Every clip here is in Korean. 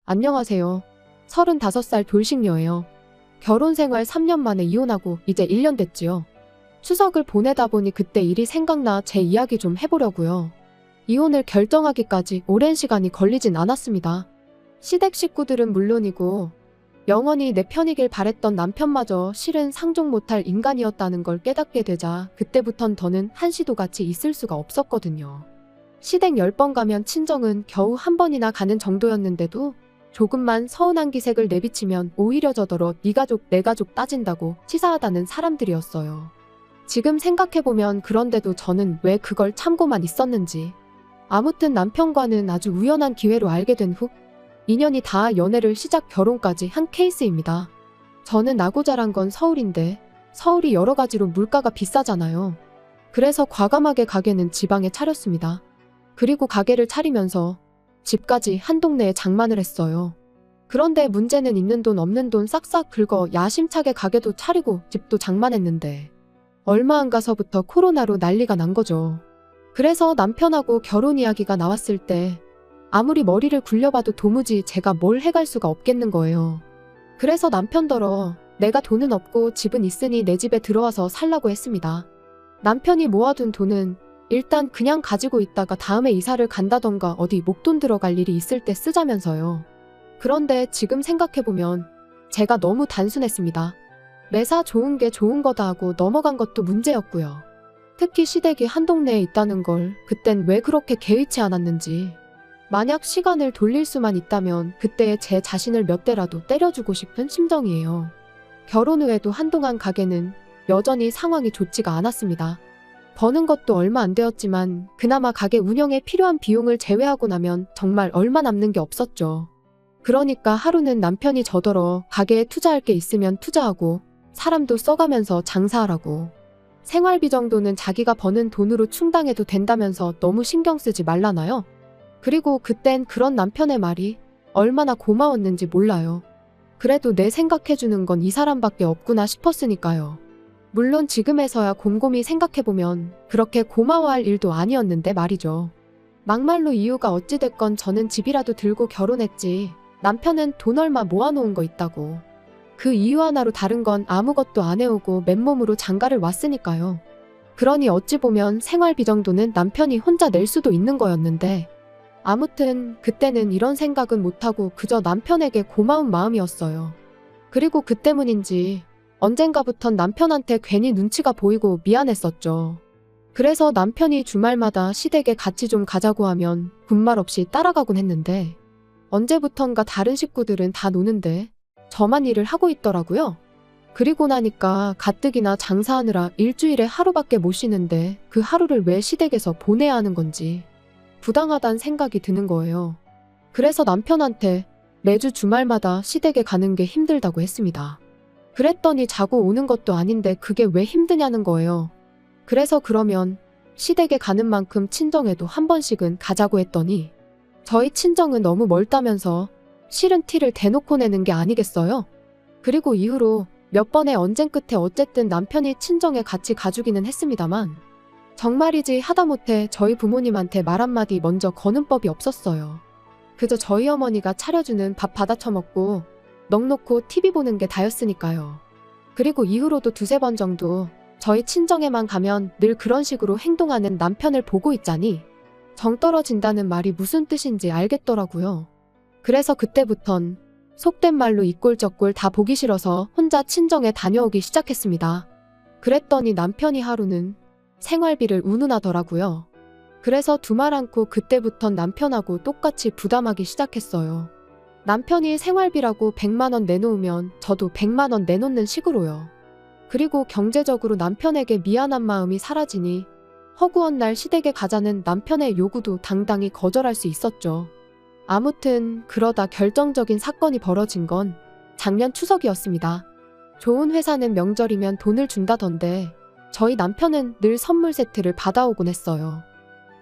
안녕하세요. 35살 돌싱녀예요. 결혼 생활 3년 만에 이혼하고 이제 1년 됐지요. 추석을 보내다 보니 그때 일이 생각나 제 이야기 좀 해보려고요. 이혼을 결정하기까지 오랜 시간이 걸리진 않았습니다. 시댁 식구들은 물론이고 영원히 내 편이길 바랬던 남편마저 실은 상종 못할 인간이었다는 걸 깨닫게 되자 그때부턴 더는 한시도 같이 있을 수가 없었거든요. 시댁 10번 가면 친정은 겨우 한 번이나 가는 정도였는데도 조금만 서운한 기색을 내비치면 오히려 저더러 네 가족 내 가족 따진다고 치사하다는 사람들이었어요. 지금 생각해보면 그런데도 저는 왜 그걸 참고만 있었는지. 아무튼 남편과는 아주 우연한 기회로 알게 된 후 2년이 다 연애를 시작 결혼까지 한 케이스입니다. 저는 나고 자란 건 서울인데 서울이 여러 가지로 물가가 비싸잖아요. 그래서 과감하게 가게는 지방에 차렸습니다. 그리고 가게를 차리면서 집까지 한 동네에 장만을 했어요. 그런데 문제는 있는 돈 없는 돈 싹싹 긁어 야심차게 가게도 차리고 집도 장만했는데 얼마 안 가서부터 코로나로 난리가 난 거죠. 그래서 남편하고 결혼 이야기가 나왔을 때 아무리 머리를 굴려봐도 도무지 제가 뭘 해갈 수가 없겠는 거예요. 그래서 남편더러 내가 돈은 없고 집은 있으니 내 집에 들어와서 살라고 했습니다. 남편이 모아둔 돈은 일단 그냥 가지고 있다가 다음에 이사를 간다던가 어디 목돈 들어갈 일이 있을 때 쓰자면서요. 그런데 지금 생각해보면 제가 너무 단순했습니다. 매사 좋은 게 좋은 거다 하고 넘어간 것도 문제였고요. 특히 시댁이 한 동네에 있다는 걸 그땐 왜 그렇게 개의치 않았는지. 만약 시간을 돌릴 수만 있다면 그때의 제 자신을 몇 대라도 때려주고 싶은 심정이에요. 결혼 후에도 한동안 가게는 여전히 상황이 좋지가 않았습니다. 버는 것도 얼마 안 되었지만 그나마 가게 운영에 필요한 비용을 제외하고 나면 정말 얼마 남는 게 없었죠. 그러니까 하루는 남편이 저더러 가게에 투자할 게 있으면 투자하고 사람도 써가면서 장사하라고. 생활비 정도는 자기가 버는 돈으로 충당해도 된다면서 너무 신경 쓰지 말라나요? 그리고 그땐 그런 남편의 말이 얼마나 고마웠는지 몰라요. 그래도 내 생각해주는 건 이 사람밖에 없구나 싶었으니까요. 물론 지금에서야 곰곰이 생각해보면 그렇게 고마워할 일도 아니었는데 말이죠. 막말로 이유가 어찌됐건 저는 집이라도 들고 결혼했지 남편은 돈 얼마 모아놓은 거 있다고. 그 이유 하나로 다른 건 아무것도 안 해오고 맨몸으로 장가를 왔으니까요. 그러니 어찌 보면 생활비 정도는 남편이 혼자 낼 수도 있는 거였는데 아무튼 그때는 이런 생각은 못하고 그저 남편에게 고마운 마음이었어요. 그리고 그 때문인지 언젠가부턴 남편한테 괜히 눈치가 보이고 미안했었죠. 그래서 남편이 주말마다 시댁에 같이 좀 가자고 하면 군말 없이 따라가곤 했는데 언제부턴가 다른 식구들은 다 노는데 저만 일을 하고 있더라고요. 그리고 나니까 가뜩이나 장사하느라 일주일에 하루밖에 못 쉬는데 그 하루를 왜 시댁에서 보내야 하는 건지 부당하다는 생각이 드는 거예요. 그래서 남편한테 매주 주말마다 시댁에 가는 게 힘들다고 했습니다. 그랬더니 자고 오는 것도 아닌데 그게 왜 힘드냐는 거예요. 그래서 그러면 시댁에 가는 만큼 친정에도 한 번씩은 가자고 했더니 저희 친정은 너무 멀다면서 싫은 티를 대놓고 내는 게 아니겠어요? 그리고 이후로 몇 번의 언쟁 끝에 어쨌든 남편이 친정에 같이 가주기는 했습니다만 정말이지 하다못해 저희 부모님한테 말 한마디 먼저 거는 법이 없었어요. 그저 저희 어머니가 차려주는 밥 받아 처먹고 넋놓고 TV 보는 게 다였으니까요. 그리고 이후로도 두세 번 정도 저희 친정에만 가면 늘 그런 식으로 행동하는 남편을 보고 있자니 정 떨어진다는 말이 무슨 뜻인지 알겠더라고요. 그래서 그때부턴 속된 말로 이꼴저꼴 다 보기 싫어서 혼자 친정에 다녀오기 시작했습니다. 그랬더니 남편이 하루는 생활비를 운운하더라고요. 그래서 두말 않고 그때부턴 남편하고 똑같이 부담하기 시작했어요. 남편이 생활비라고 100만 원 내놓으면 저도 100만 원 내놓는 식으로요. 그리고 경제적으로 남편에게 미안한 마음이 사라지니 허구한 날 시댁에 가자는 남편의 요구도 당당히 거절할 수 있었죠. 아무튼 그러다 결정적인 사건이 벌어진 건 작년 추석이었습니다. 좋은 회사는 명절이면 돈을 준다던데 저희 남편은 늘 선물 세트를 받아오곤 했어요.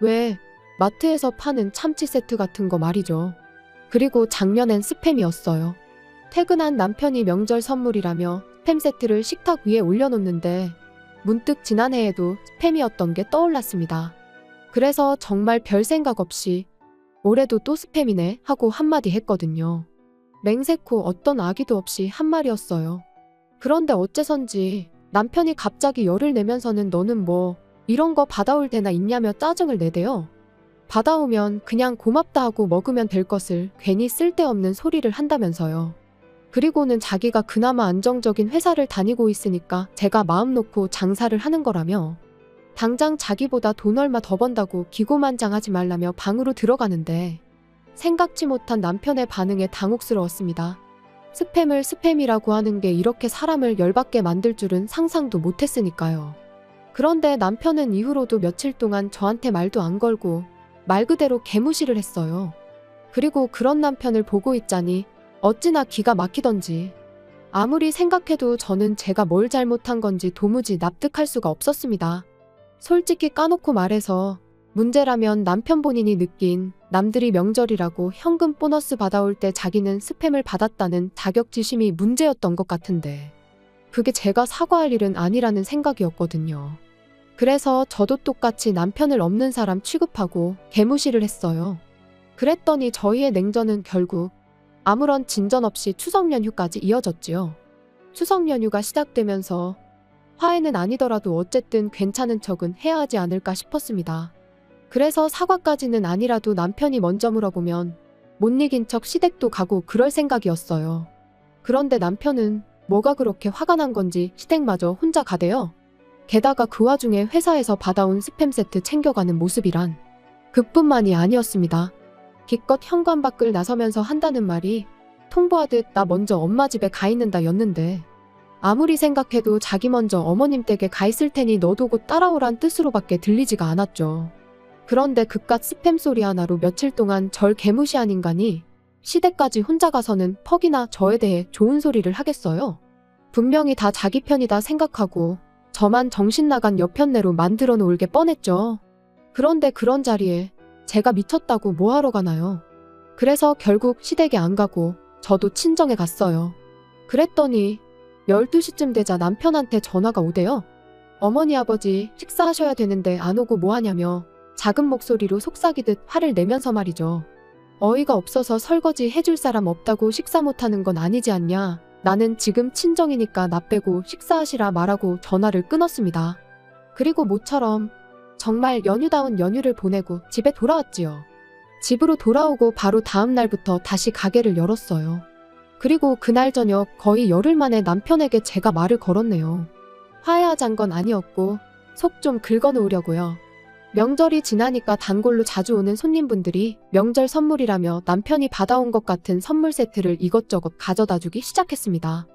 왜? 마트에서 파는 참치 세트 같은 거 말이죠. 그리고 작년엔 스팸이었어요. 퇴근한 남편이 명절 선물이라며 스팸 세트를 식탁 위에 올려놓는데 문득 지난해에도 스팸이었던 게 떠올랐습니다. 그래서 정말 별 생각 없이 올해도 또 스팸이네 하고 한마디 했거든요. 맹세코 어떤 아기도 없이 한 말이었어요. 그런데 어째선지 남편이 갑자기 열을 내면서는 너는 뭐 이런 거 받아올 데나 있냐며 짜증을 내대요. 받아오면 그냥 고맙다 하고 먹으면 될 것을 괜히 쓸데없는 소리를 한다면서요. 그리고는 자기가 그나마 안정적인 회사를 다니고 있으니까 제가 마음 놓고 장사를 하는 거라며 당장 자기보다 돈 얼마 더 번다고 기고만장하지 말라며 방으로 들어가는데 생각지 못한 남편의 반응에 당혹스러웠습니다. 스팸을 스팸이라고 하는 게 이렇게 사람을 열받게 만들 줄은 상상도 못했으니까요. 그런데 남편은 이후로도 며칠 동안 저한테 말도 안 걸고 말 그대로 개무시를 했어요. 그리고 그런 남편을 보고 있자니 어찌나 기가 막히던지 아무리 생각해도 저는 제가 뭘 잘못한 건지 도무지 납득할 수가 없었습니다. 솔직히 까놓고 말해서 문제라면 남편 본인이 느낀 남들이 명절이라고 현금 보너스 받아올 때 자기는 스팸을 받았다는 자격지심이 문제였던 것 같은데 그게 제가 사과할 일은 아니라는 생각이었거든요. 그래서 저도 똑같이 남편을 없는 사람 취급하고 개무시를 했어요. 그랬더니 저희의 냉전은 결국 아무런 진전 없이 추석 연휴까지 이어졌지요. 추석 연휴가 시작되면서 화해는 아니더라도 어쨌든 괜찮은 척은 해야 하지 않을까 싶었습니다. 그래서 사과까지는 아니라도 남편이 먼저 물어보면 못 이긴 척 시댁도 가고 그럴 생각이었어요. 그런데 남편은 뭐가 그렇게 화가 난 건지 시댁마저 혼자 가대요. 게다가 그 와중에 회사에서 받아온 스팸 세트 챙겨가는 모습이란 그뿐만이 아니었습니다. 기껏 현관 밖을 나서면서 한다는 말이 통보하듯 나 먼저 엄마 집에 가 있는다 였는데 아무리 생각해도 자기 먼저 어머님 댁에 가 있을 테니 너도 곧 따라오란 뜻으로밖에 들리지가 않았죠. 그런데 그깟 스팸 소리 하나로 며칠 동안 절 개무시한 인간이 시댁까지 혼자 가서는 퍽이나 저에 대해 좋은 소리를 하겠어요? 분명히 다 자기 편이다 생각하고 저만 정신 나간 여편네로 만들어 놓을 게 뻔했죠. 그런데 그런 자리에 제가 미쳤다고 뭐하러 가나요? 그래서 결국 시댁에 안 가고 저도 친정에 갔어요. 그랬더니 12시쯤 되자 남편한테 전화가 오대요. 어머니 아버지 식사하셔야 되는데 안 오고 뭐하냐며 작은 목소리로 속삭이듯 화를 내면서 말이죠. 어이가 없어서 설거지 해줄 사람 없다고 식사 못하는 건 아니지 않냐. 나는 지금 친정이니까 나 빼고 식사하시라 말하고 전화를 끊었습니다. 그리고 모처럼 정말 연휴다운 연휴를 보내고 집에 돌아왔지요. 집으로 돌아오고 바로 다음 날부터 다시 가게를 열었어요. 그리고 그날 저녁 거의 열흘 만에 남편에게 제가 말을 걸었네요. 화해하잔 건 아니었고 속 좀 긁어놓으려고요. 명절이 지나니까 단골로 자주 오는 손님분들이 명절 선물이라며 남편이 받아온 것 같은 선물 세트를 이것저것 가져다 주기 시작했습니다.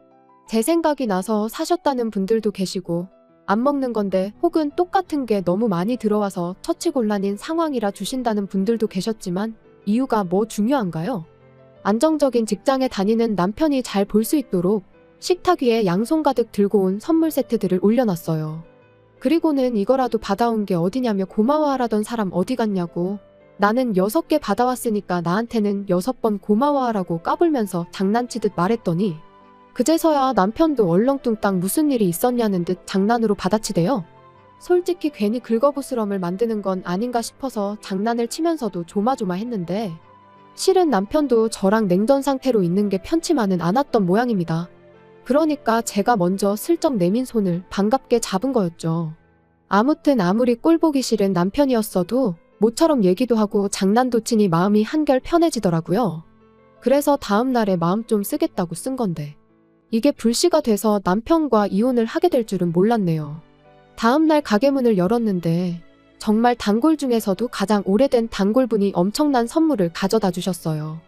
제 생각이 나서 사셨다는 분들도 계시고 안 먹는 건데 혹은 똑같은 게 너무 많이 들어와서 처치곤란인 상황이라 주신다는 분들도 계셨지만 이유가 뭐 중요한가요? 안정적인 직장에 다니는 남편이 잘 볼 수 있도록 식탁 위에 양손 가득 들고 온 선물 세트들을 올려놨어요. 그리고는 이거라도 받아온 게 어디냐며 고마워하라던 사람 어디 갔냐고 나는 6개 받아왔으니까 나한테는 6번 고마워하라고 까불면서 장난치듯 말했더니 그제서야 남편도 얼렁뚱땅 무슨 일이 있었냐는 듯 장난으로 받아치대요. 솔직히 괜히 긁어부스럼을 만드는 건 아닌가 싶어서 장난을 치면서도 조마조마했는데 실은 남편도 저랑 냉전 상태로 있는 게 편치만은 않았던 모양입니다. 그러니까 제가 먼저 슬쩍 내민 손을 반갑게 잡은 거였죠. 아무튼 아무리 꼴보기 싫은 남편이었어도 모처럼 얘기도 하고 장난도 치니 마음이 한결 편해지더라고요. 그래서 다음 날에 마음 좀 쓰겠다고 쓴 건데 이게 불씨가 돼서 남편과 이혼을 하게 될 줄은 몰랐네요. 다음 날 가게 문을 열었는데 정말 단골 중에서도 가장 오래된 단골분이 엄청난 선물을 가져다 주셨어요.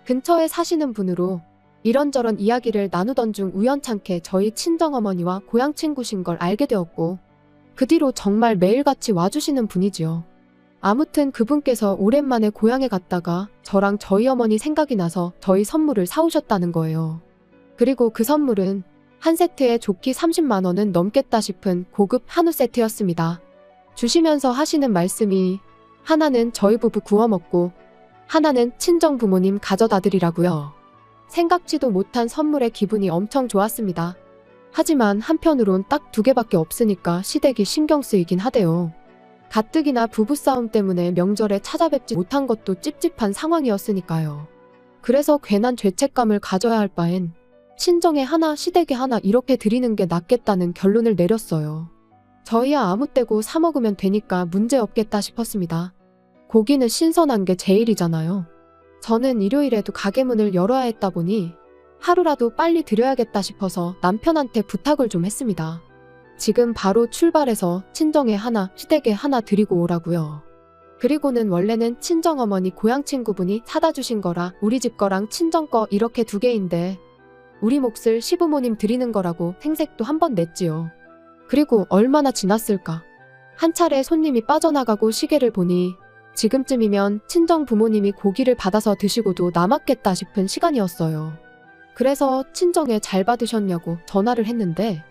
근처에 사시는 분으로 이런저런 이야기를 나누던 중 우연찮게 저희 친정어머니와 고향 친구신 걸 알게 되었고 그 뒤로 정말 매일같이 와주시는 분이지요. 아무튼 그분께서 오랜만에 고향에 갔다가 저랑 저희 어머니 생각이 나서 저희 선물을 사오셨다는 거예요. 그리고 그 선물은 한 세트에 좋기 30만 원은 넘겠다 싶은 고급 한우 세트였습니다. 주시면서 하시는 말씀이 하나는 저희 부부 구워 먹고 하나는 친정 부모님 가져다 드리라고요. 생각지도 못한 선물에 기분이 엄청 좋았습니다. 하지만 한편으론 딱 2개밖에 없으니까 시댁이 신경 쓰이긴 하대요. 가뜩이나 부부싸움 때문에 명절에 찾아뵙지 못한 것도 찝찝한 상황이었으니까요. 그래서 괜한 죄책감을 가져야 할 바엔 친정에 하나 시댁에 하나 이렇게 드리는 게 낫겠다는 결론을 내렸어요. 저희야 아무 때고 사 먹으면 되니까 문제 없겠다 싶었습니다. 고기는 신선한 게 제일이잖아요. 저는 일요일에도 가게 문을 열어야 했다 보니 하루라도 빨리 드려야겠다 싶어서 남편한테 부탁을 좀 했습니다. 지금 바로 출발해서 친정에 하나, 시댁에 하나 드리고 오라고요. 그리고는 원래는 친정어머니 고향 친구분이 사다 주신 거라 우리 집 거랑 친정 거 이렇게 두 개인데 우리 몫을 시부모님 드리는 거라고 생색도 한번 냈지요. 그리고 얼마나 지났을까. 한 차례 손님이 빠져나가고 시계를 보니 지금쯤이면 친정 부모님이 고기를 받아서 드시고도 남았겠다 싶은 시간이었어요. 그래서 친정에 잘 받으셨냐고 전화를 했는데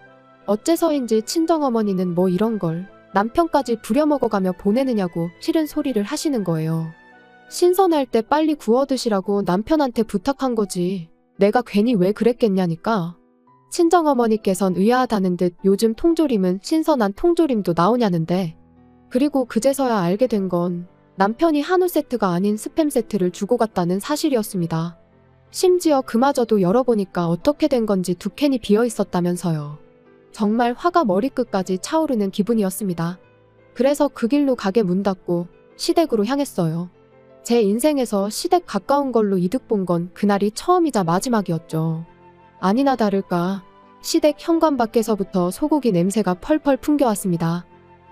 어째서인지 친정어머니는 뭐 이런 걸 남편까지 부려먹어가며 보내느냐고 싫은 소리를 하시는 거예요. 신선할 때 빨리 구워 드시라고 남편한테 부탁한 거지. 내가 괜히 왜 그랬겠냐니까. 친정어머니께선 의아하다는 듯 요즘 통조림은 신선한 통조림도 나오냐는데 그리고 그제서야 알게 된 건 남편이 한우 세트가 아닌 스팸 세트를 주고 갔다는 사실이었습니다. 심지어 그마저도 열어보니까 어떻게 된 건지 두 캔이 비어 있었다면서요. 정말 화가 머리끝까지 차오르는 기분이었습니다. 그래서 그 길로 가게 문 닫고 시댁으로 향했어요. 제 인생에서 시댁 가까운 걸로 이득 본 건 그날이 처음이자 마지막이었죠. 아니나 다를까 시댁 현관 밖에서부터 소고기 냄새가 펄펄 풍겨왔습니다.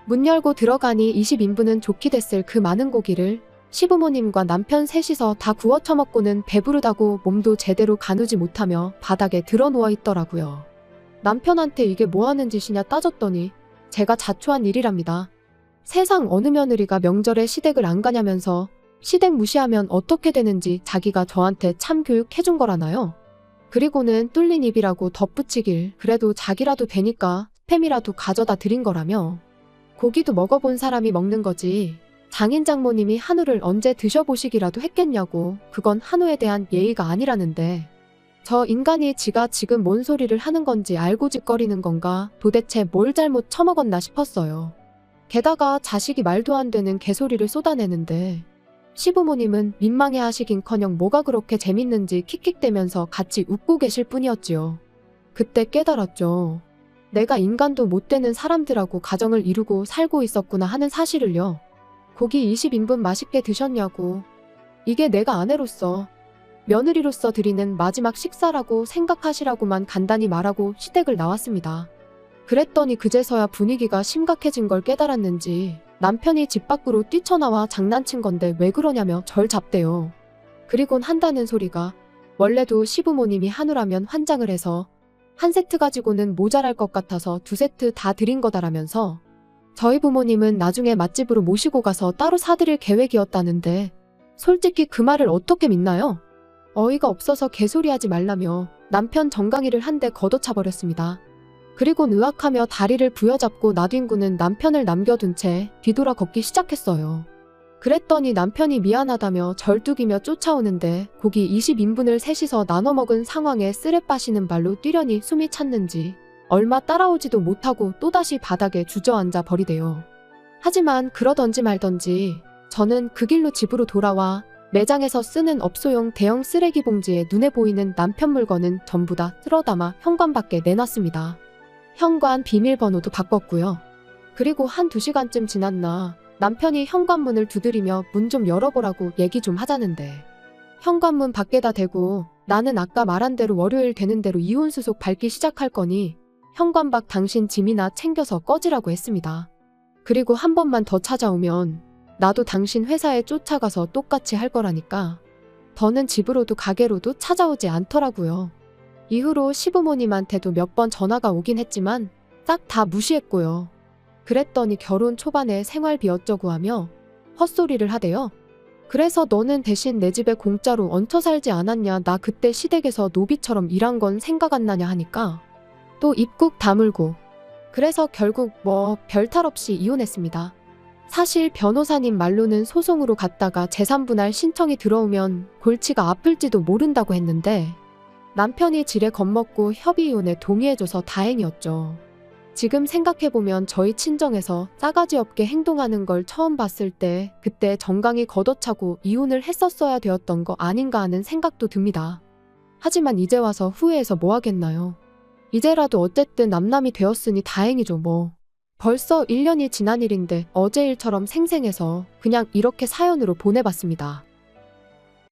문 열고 들어가니 20인분은 좋게 됐을 그 많은 고기를 시부모님과 남편 셋이서 다 구워 처먹고는 배부르다고 몸도 제대로 가누지 못하며 바닥에 드러 누워 있더라고요. 남편한테 이게 뭐 하는 짓이냐 따졌더니 제가 자초한 일이랍니다. 세상 어느 며느리가 명절에 시댁을 안 가냐면서 시댁 무시하면 어떻게 되는지 자기가 저한테 참 교육해준 거라나요? 그리고는 뚫린 입이라고 덧붙이길 그래도 자기라도 되니까 스팸이라도 가져다 드린 거라며. 고기도 먹어본 사람이 먹는 거지 장인 장모님이 한우를 언제 드셔보시기라도 했겠냐고. 그건 한우에 대한 예의가 아니라는데 저 인간이 지가 지금 뭔 소리를 하는 건지 알고 짓거리는 건가. 도대체 뭘 잘못 처먹었나 싶었어요. 게다가 자식이 말도 안 되는 개소리를 쏟아내는데 시부모님은 민망해 하시긴커녕 뭐가 그렇게 재밌는지 킥킥대면서 같이 웃고 계실 뿐이었지요. 그때 깨달았죠. 내가 인간도 못 되는 사람들하고 가정을 이루고 살고 있었구나 하는 사실을요. 고기 20인분 맛있게 드셨냐고. 이게 내가 아내로서 며느리로서 드리는 마지막 식사라고 생각하시라고만 간단히 말하고 시댁을 나왔습니다. 그랬더니 그제서야 분위기가 심각해진 걸 깨달았는지 남편이 집 밖으로 뛰쳐나와 장난친 건데 왜 그러냐며 절 잡대요. 그리곤 한다는 소리가 원래도 시부모님이 한우라면 환장을 해서 한 세트 가지고는 모자랄 것 같아서 두 세트 다 드린 거다라면서 저희 부모님은 나중에 맛집으로 모시고 가서 따로 사드릴 계획이었다는데 솔직히 그 말을 어떻게 믿나요? 어이가 없어서 개소리하지 말라며 남편 정강이를 한 대 걷어차버렸습니다. 그리곤 의학하며 다리를 부여잡고 나뒹구는 남편을 남겨둔 채 뒤돌아 걷기 시작했어요. 그랬더니 남편이 미안하다며 절뚝이며 쫓아오는데 고기 20인분을 셋이서 나눠 먹은 상황에 쓰레 빠시는 발로 뛰려니 숨이 찼는지 얼마 따라오지도 못하고 또다시 바닥에 주저앉아 버리대요. 하지만 그러던지 말던지 저는 그 길로 집으로 돌아와 매장에서 쓰는 업소용 대형 쓰레기 봉지에 눈에 보이는 남편 물건은 전부 다 쓸어담아 현관 밖에 내놨습니다. 현관 비밀번호도 바꿨고요. 그리고 한 2시간쯤 지났나 남편이 현관문을 두드리며 문 좀 열어보라고 얘기 좀 하자는데 현관문 밖에다 대고 나는 아까 말한 대로 월요일 되는 대로 이혼수속 밟기 시작할 거니 현관 밖 당신 짐이나 챙겨서 꺼지라고 했습니다. 그리고 한 번만 더 찾아오면 나도 당신 회사에 쫓아가서 똑같이 할 거라니까. 더는 집으로도 가게로도 찾아오지 않더라고요. 이후로 시부모님한테도 몇 번 전화가 오긴 했지만 싹 다 무시했고요. 그랬더니 결혼 초반에 생활비 어쩌고 하며 헛소리를 하대요. 그래서 너는 대신 내 집에 공짜로 얹혀 살지 않았냐. 나 그때 시댁에서 노비처럼 일한 건 생각 안 나냐 하니까 또 입국 다물고. 그래서 결국 뭐 별탈 없이 이혼했습니다. 사실 변호사님 말로는 소송으로 갔다가 재산분할 신청이 들어오면 골치가 아플지도 모른다고 했는데 남편이 지레 겁먹고 협의 이혼에 동의해줘서 다행이었죠. 지금 생각해보면 저희 친정에서 싸가지 없게 행동하는 걸 처음 봤을 때 그때 정강이 걷어차고 이혼을 했었어야 되었던 거 아닌가 하는 생각도 듭니다. 하지만 이제 와서 후회해서 뭐 하겠나요? 이제라도 어쨌든 남남이 되었으니 다행이죠 뭐. 벌써 1년이 지난 일인데 어제 일처럼 생생해서 그냥 이렇게 사연으로 보내봤습니다.